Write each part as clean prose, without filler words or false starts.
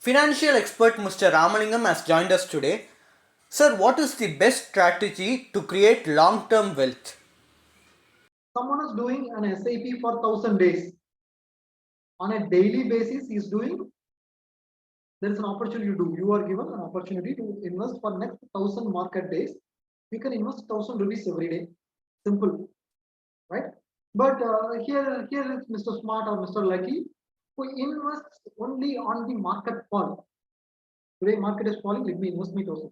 Financial expert Mr. Ramalingam has joined us today. Sir, what is the best strategy to create long term wealth? Someone is doing an SIP for 1000 days. On a daily basis, he is doing, there is an opportunity to do. You are given an opportunity to invest for next 1000 market days. You can invest 1000 rupees every day. Simple, right? But here is Mr. Smart or Mr. Lucky who invests only on the market fall. Today market is falling, let me invest me 1000.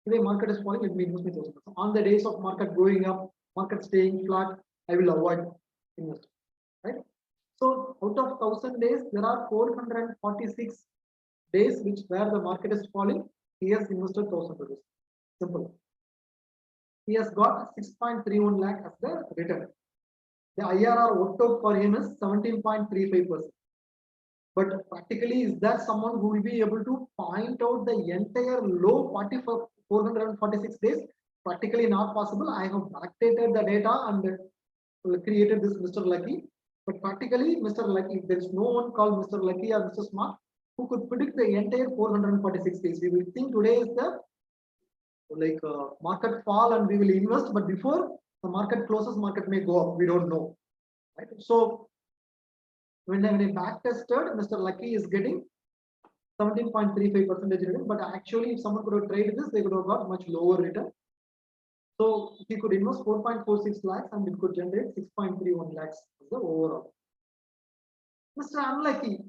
Today market is falling, let me invest me 1000. On the days of market going up, market staying flat, I will avoid investing, right? So out of 1000 days, there are 446 days which where the market is falling. He has invested 1000 rupees. Simple. He has got 6.31 lakh as the return. The IRR worked out for him is 17.35%. But practically, is that someone who will be able to point out the entire low 446 days? Practically not possible. I have backdated the data and created this Mr. Lucky. But practically, Mr. Lucky, there is no one called Mr. Lucky or Mr. Smart who could predict the entire 446 days. We will think today is the market fall and we will invest, but before the market closes, market may go up. We don't know, right? So when I back tested, Mr. Lucky is getting 17.35% return, but actually, if someone could have traded this, they could have got much lower return. So he could invest 4.46 lakhs and it could generate 6.31 lakhs as the overall. Mr. Unlucky,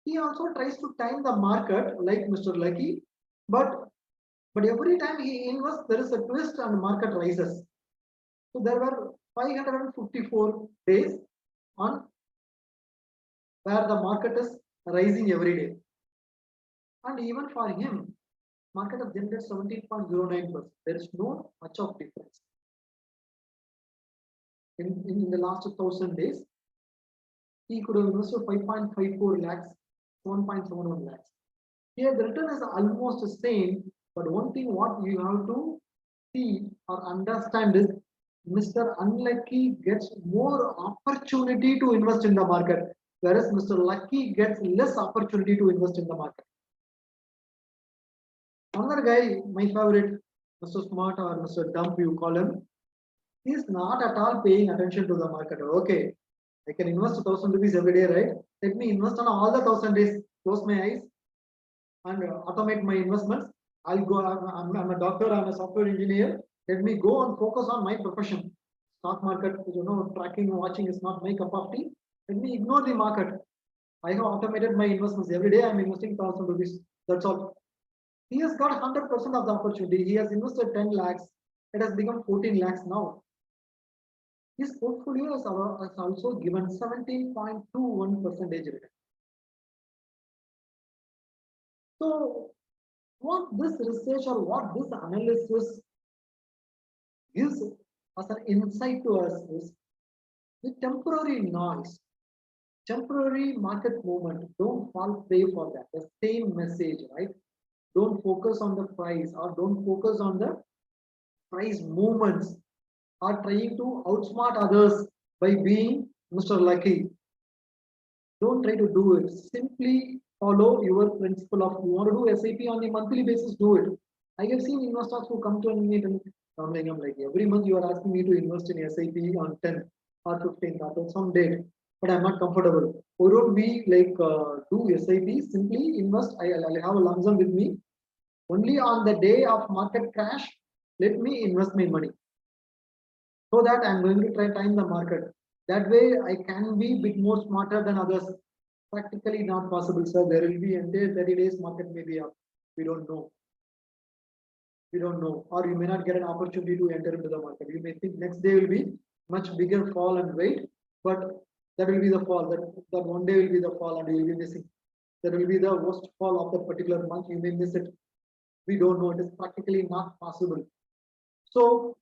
he also tries to time the market like Mr. Lucky, but every time he invests, there is a twist and market rises. So there were 554 days on where the market is rising every day. And even for him, market has generated 17.09%. There is no much of difference. In the last 1000 days, he could have invested 5.54 lakhs, 1.71 lakhs. Here the return is almost the same, but one thing what you have to see or understand is Mr. Unlucky gets more opportunity to invest in the market, whereas Mr. Lucky gets less opportunity to invest in the market. Another guy, my favorite, Mr. Smart or Mr. Dump, you call him, he is not at all paying attention to the market. Okay, I can invest 1000 rupees every day, right? Let me invest on all the 1000 days, close my eyes and automate my investments. I'll go, I'm a doctor, I'm a software engineer. Let me go and focus on my profession. Stock market, tracking, watching is not my cup of tea. Let me ignore the market. I have automated my investments. Every day I'm investing 1000 rupees. That's all. He has got 100% of the opportunity. He has invested 10 lakhs. It has become 14 lakhs now. His portfolio has also given 17.21% return. So what this research or what this analysis gives as an insight to us is the temporary noise, temporary market movement. Don't fall prey for that. The same message, right? Don't focus on the price or don't focus on the price movements or trying to outsmart others by being Mr. Lucky. Don't try to do it. Simply follow your principle of you want to do SIP on a monthly basis, do it. I have seen investors who come to me and I'm like, every month you are asking me to invest in SIP on 10th or 15th or some date, but I'm not comfortable. Why don't we do SIP? Simply invest. I'll have a lump sum with me. Only on the day of market crash, let me invest my money. So that I'm going to try time the market. That way I can be a bit more smarter than others. Practically not possible, sir. There will be entire 30 days market may be up. We don't know. We don't know. Or you may not get an opportunity to enter into the market. You may think next day will be much bigger fall and wait, but that will be the fall. That one day will be the fall and you will be missing. That will be the worst fall of that particular month. You may miss it. We don't know. It is practically not possible. So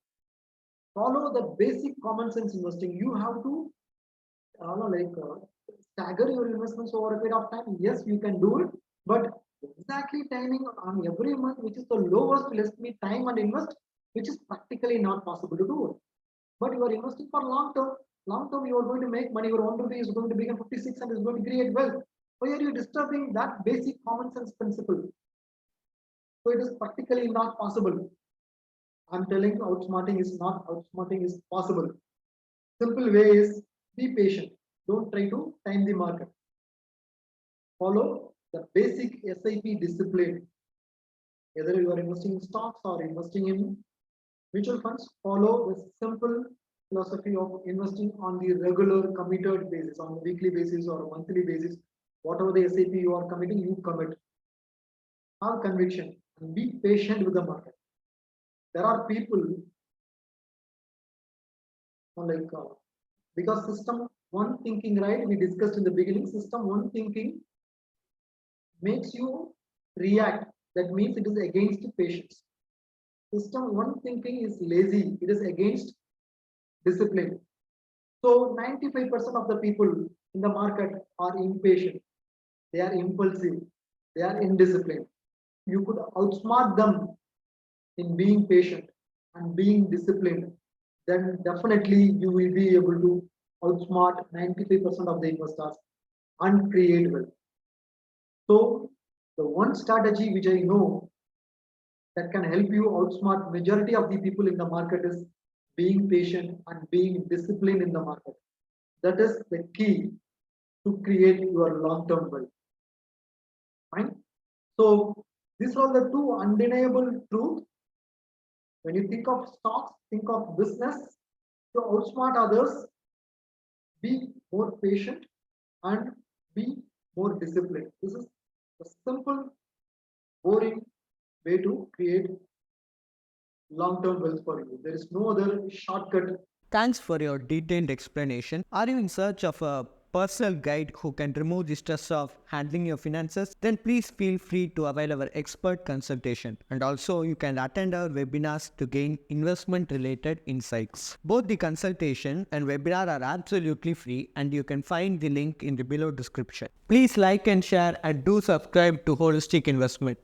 follow the basic common sense investing. You have to stagger your investments over a period of time. Yes, you can do it, but exactly timing on every month, which is the lowest, let me time and invest, which is practically not possible to do it. But you are investing for long term. Long term, you are going to make money. Your 1 rupee is going to become 56 and is going to create wealth. Why are you disturbing that basic common sense principle? So it is practically not possible. I'm telling outsmarting is not, outsmarting is possible. Simple way is be patient. Don't try to time the market. Follow the basic SIP discipline. Whether you are investing in stocks or investing in mutual funds, follow the simple philosophy of investing on the regular committed basis, on a weekly basis or a monthly basis. Whatever the SIP you are committing, you commit. Have conviction and be patient with the market. There are people like because system one thinking, right? We discussed in the beginning, system one thinking makes you react. That means it is against patience. System one thinking is lazy, it is against discipline. So 95% of the people in the market are impatient, they are impulsive, they are indisciplined. You could outsmart them in being patient and being disciplined, then definitely you will be able to outsmart 95% of the investors and create wealth. So the one strategy which I know that can help you outsmart majority of the people in the market is being patient and being disciplined in the market. That is the key to create your long-term wealth. Fine. So these are the two undeniable truths. When you think of stocks, think of business. To outsmart others, be more patient and be more disciplined. This is a simple, boring way to create long-term wealth for you. There is no other shortcut. Thanks for your detailed explanation. Are you in search of a personal guide who can remove the stress of handling your finances? Then please feel free to avail our expert consultation. And also, you can attend our webinars to gain investment related insights. Both the consultation and webinar are absolutely free, and you can find the link in the below description. Please like and share, and do subscribe to Holistic Investment.